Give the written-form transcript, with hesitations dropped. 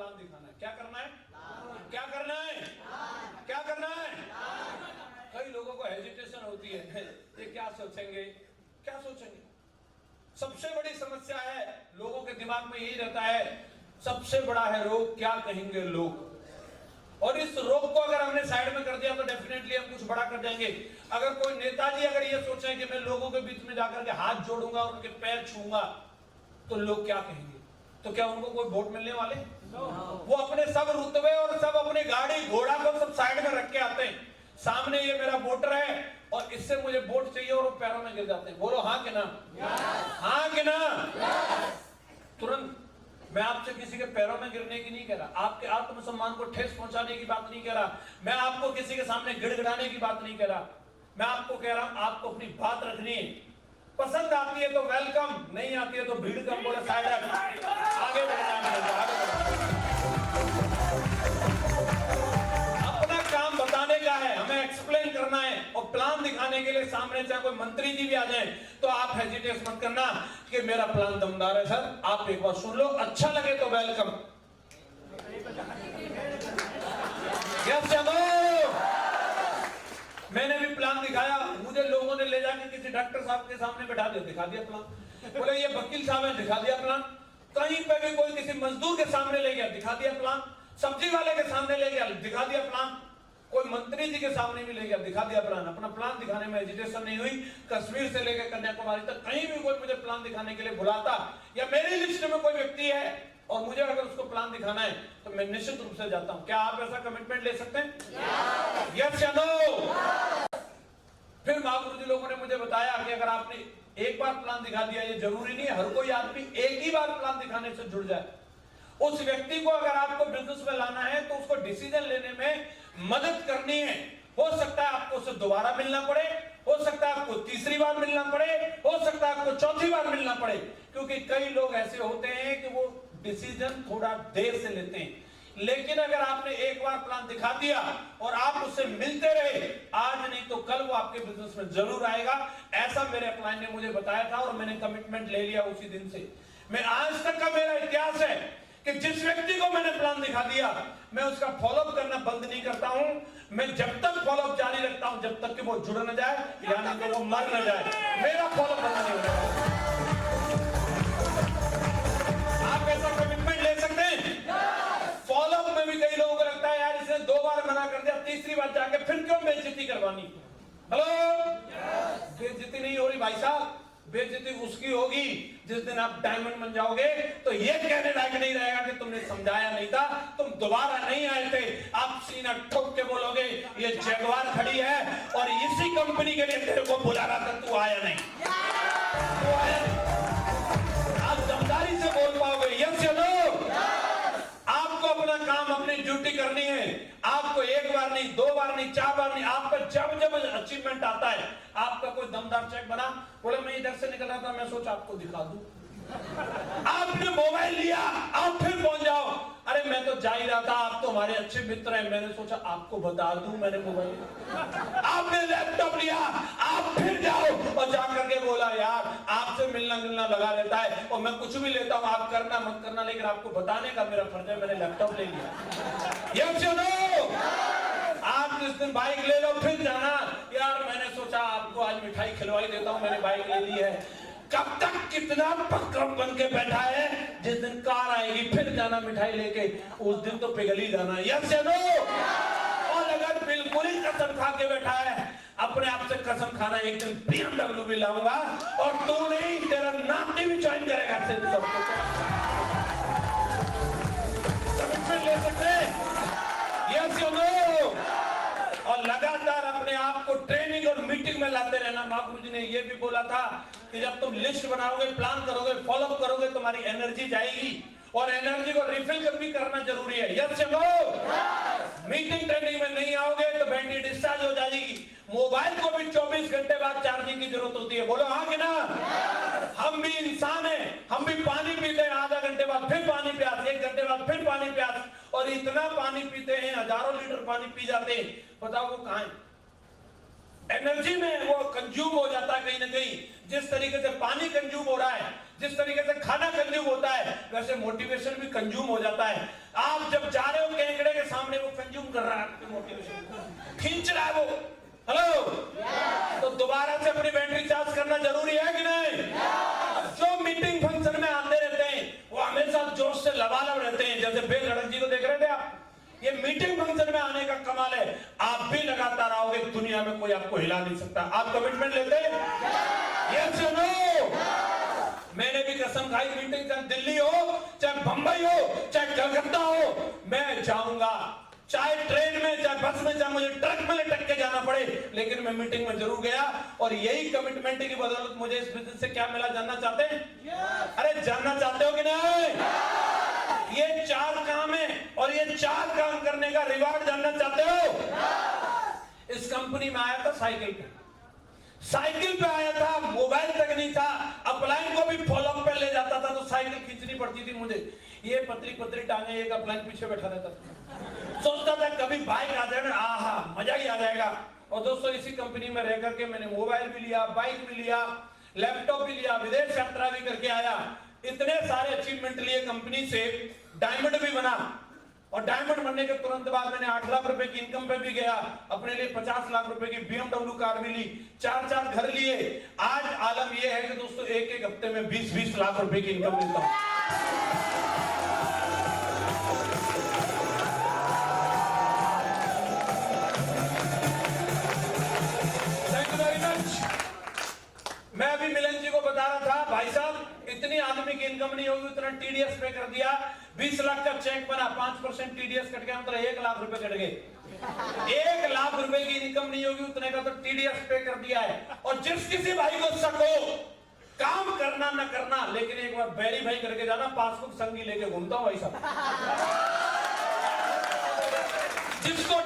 Plan दिखाना है। क्या करना है? क्या करना है? क्या करना है? कई लोगों को हेजिटेशन होती है, ये क्या सोचेंगे, क्या सोचेंगे। सबसे बड़ी समस्या है, लोगों के दिमाग में यही रहता है, सबसे बड़ा है रोग, क्या कहेंगे लोग। और इस रोग को अगर हमने साइड में कर दिया तो डेफिनेटली हम कुछ बड़ा कर जाएंगे। अगर कोई नेताजी अगर ये सोचे कि मैं लोगों के बीच में जाकर के हाथ जोड़ूंगा और उनके पैर छूंगा तो लोग क्या कहेंगे, तो क्या उनको कोई वोट मिलने वाले? वो अपने सब रुतबे और सब अपनी गाड़ी घोड़ा को सब साइड में रख के आते हैं, सामने ये मेरा वोटर है और इससे मुझे वोट चाहिए, और वो पैरों में गिर जाते हैं। बोलो हाँ कि ना? हाँ कि ना? तुरंत। मैं आपसे किसी के पैरों में गिरने की नहीं कह रहा, आपके आत्मसम्मान को ठेस पहुंचाने की बात नहीं कह रहा, मैं आपको किसी के सामने गिड़गिड़ाने की बात नहीं कह रहा। मैं आपको कह रहा हूं आपको अपनी बात रखनी है। पसंद आती है तो वेलकम, नहीं आती है तो भीड़ कम, बोले साइड आगे बढ़ना। अपना काम बताने का है, हमें एक्सप्लेन करना है, और प्लान दिखाने के लिए सामने चाहे कोई मंत्री जी भी आ जाए तो आप हेजिटेट मत करना कि मेरा प्लान दमदार है सर, आप एक बार सुन लो, अच्छा लगे तो वेलकम। यस या नो? मैंने भी प्लान दिखाया, मुझे लोगों ने ले जाके किसी डॉक्टर साहब के सामने बैठा दिया, दिखा दिया प्लान। बोले ये वकील साहब है, दिखा दिया प्लान। कहीं पे भी कोई किसी मजदूर के सामने ले गया, दिखा दिया प्लान। सब्जी वाले के सामने ले गया, दिखा दिया प्लान। कोई मंत्री जी के सामने भी ले गया, दिखा दिया प्लान। अपना प्लान दिखाने में हेजिटेशन नहीं हुई। कश्मीर से लेकर कन्याकुमारी तक कहीं भी कोई मुझे प्लान दिखाने के लिए बुलाता, या मेरी लिस्ट में कोई व्यक्ति है और मुझे अगर उसको प्लान दिखाना है तो मैं निश्चित रूप से जाता हूं। क्या आप ऐसा कमिटमेंट ले सकते हैं? यस या नो? फिर महागुरु जी लोगों ने मुझे बताया कि अगर आपने एक बार प्लान दिखा दिया, ये जरूरी नहीं है हर कोई आदमी एक ही बार प्लान दिखाने से जुड़ जाए। उस व्यक्ति को अगर आपको बिजनेस में लाना है तो उसको डिसीजन लेने में मदद करनी है। हो सकता है आपको उससे दोबारा मिलना पड़े, हो सकता है आपको तीसरी बार मिलना पड़े, हो सकता है आपको चौथी बार मिलना पड़े, क्योंकि कई लोग ऐसे होते हैं कि वो डिसीजन थोड़ा देर से लेते हैं। लेकिन अगर आपने एक बार प्लान दिखा दिया और आप उससे मिलते रहे, आज नहीं तो कल वो आपके बिजनेस में जरूर आएगा। ऐसा मेरे अपलाइन ने मुझे बताया था और मैंने कमिटमेंट ले लिया उसी दिन से। मैं आज तक का मेरा इतिहास है कि जिस व्यक्ति को मैंने प्लान दिखा दिया मैं उसका फॉलोअप करना बंद नहीं करता हूं। मैं जब तक फॉलोअप जारी रखता हूं जब तक कि वो जुड़ न जाए, यानी कि वो मर न जाए, मेरा फॉलोअप बंद नहीं होगा। आप ऐसा कमिटमेंट ले सकते हैं? फॉलोअप में भी कई लोगों को लगता है यार इसने 2 बार मना कर दिया, तीसरी बार जाके फिर क्यों बेइज्जती करवानी। हेलो, बेइज्जती नहीं हो रही भाई साहब, बेइज्जती उसकी होगी जिस दिन आप डायमंड बन जाओगे तो ये कहने लायक नहीं रहेगा कि तुमने समझाया नहीं था, तुम दोबारा नहीं आए थे। आप सीना ठोक के बोलोगे ये जगवार खड़ी है और इसी कंपनी के लिए तेरे को बुला रहा था, तू आया नहीं, तू आया नहीं। आप दमदारी से बोल पाओगे। यस या नो? आपको अपना काम, अपनी ड्यूटी करनी है। आपको एक बार नहीं, 2 बार नहीं, 4 बार नहीं, आपका जब जब अचीवमेंट आता है, आपका कोई दमदार चेक बना, बोले मैं इधर से निकल रहा था, मैं सोचा आपको दिखा दूं। आपने मोबाइल लिया, आप फिर पहुंच जाओ, अरे मैं तो जा ही रहा था, आप तो हमारे अच्छे मित्र हैं, मैंने सोचा आपको बता दूं मैंने मोबाइल। आपने लैपटॉप लिया, आप फिर जाओ और जाकर के बोला यार आपसे मिलना मिलना लगा रहता है और मैं कुछ भी लेता हूं, आप करना मत करना, लेकिन आपको बताने का मेरा फर्ज है, मैंने लैपटॉप ले लिया। यस या नो? आप जिस दिन बाइक ले लो फिर जाना, यार मैंने सोचा आपको आज मिठाई खिलवाई देता हूं, मैंने बाइक ले ली है। कब तक कितना पक्का बन के बैठा है, जिस दिन कार आएगी फिर जाना मिठाई लेके, उस दिन तो पिघल ही जाना। यस या नो? और अगर बिल्कुल ही कसम खा के बैठा है, अपने आप से कसम खाना एक दिन BMW भी लाऊंगा और तू नहीं, तेरा नाती भी ज्वाइन करेगा। कमिटमेंट ले सकते? यस या नो? और लगातार अपने आप को ट्रेनिंग और मीटिंग में लाते रहना। महागुरु जी ने यह भी बोला था कि जब तुम लिस्ट बनाओगे, प्लान करोगे, फॉलोअप करोगे, तुम्हारी एनर्जी जाएगी और एनर्जी को रिफिल भी करना जरूरी है। यस या नो? मीटिंग ट्रेनिंग में नहीं आओगे तो बैटरी डिस्चार्ज हो जाएगी। मोबाइल को भी 24 घंटे बाद चार्जिंग की जरूरत होती है। बोलो हाँ कि ना? हम भी इंसान हैं, हम भी पानी पीते हैं, आधा घंटे बाद फिर पानी प्यास, 1 घंटे बाद फिर पानी प्यास, और इतना पानी पीते हैं, हजारों लीटर पानी पी जाते हैं। बताओ वो कहां है? एनर्जी में वो कंज्यूम हो जाता है कहीं ना कहीं। जिस तरीके से पानी कंज्यूम हो रहा है, जिस तरीके से खाना कंज्यूम होता है, वैसे मोटिवेशन भी कंज्यूम हो जाता है। आप जब जा रहे हो केकड़े के सामने, वो कंज्यूम कर रहा है आपकी मोटिवेशन, खींच रहा है वो। हेलो, तो दोबारा से अपनी बैटरी चार्ज करना जरूरी है कि नहीं? जो मीटिंग फंक्शन में आते रहते हैं वो हमेशा जोश से लबालब रहते हैं। जैसे बेल लड़क जी को देख रहे थे आप, ये मीटिंग फंक्शन में आने का कमाल है। आप भी लगातार आओगे, दुनिया में कोई आपको हिला नहीं सकता। आप कमिटमेंट लेते हैं? यस या नो? मैंने भी कसम खाई, मीटिंग चाहे दिल्ली हो, चाहे बंबई हो, चाहे कलकत्ता हो, मैं जाऊंगा। चाहे ट्रेन में, चाहे बस में, चाहे मुझे ट्रक में लटक के जाना पड़े, लेकिन मैं मीटिंग में जरूर गया। और यही कमिटमेंट की बदौलत मुझे इस बिजनेस से क्या मिला, जानना चाहते हैं? अरे जानना चाहते हो कि नहीं? ये 4 काम है, और ये 4 काम करने का रिवार्ड जानना चाहते हो? इस कंपनी में आया था साइकिल पे, साइकिल पे आया था, मोबाइल तक नहीं था, अपलाइन को भी फॉलोअप पे ले जाता था तो साइकिल खींचनी पड़ती थी मुझे। ये पतली पतली टांगे, एक अपलाइन पीछे बैठा रहता था। सोचता था कभी बाइक आ जाए ना, आहा मजा ही आ जाएगा। और दोस्तों, इसी कंपनी में रह करके मैंने मोबाइल भी लिया, बाइक भी लिया, लैपटॉप भी लिया, विदेश यात्रा भी करके आया। इतने सारे अचीवमेंट लिए कंपनी से, डायमंड भी बना। और डायमंड बनने के तुरंत बाद मैंने 8 लाख रुपए की इनकम पे भी गया, अपने लिए 50 लाख रुपए की BMW कार भी ली, 4 घर लिए। आज आलम यह है कि दोस्तों, एक हफ्ते में 20 लाख रुपए की इनकम मिलता है। मैं अभी मिलन जी को बता रहा था, भाई साहब इतनी आदमी की इनकम नहीं होगी, उतना टीडीएस पे कर दिया। 20 लाख का चेक बना, 5% टीडीएस कट गया, मतलब 1 लाख रुपए कट गए। 1 लाख रुपए की इनकम नहीं होगी, उतने का तो टीडीएस पे कर दिया है। और जिस किसी भाई को शक हो, काम करना न करना, लेकिन एक बार वेरीफाई करके जाना। पासबुक संगी लेके घूमता हूं भाई साहब। जिसको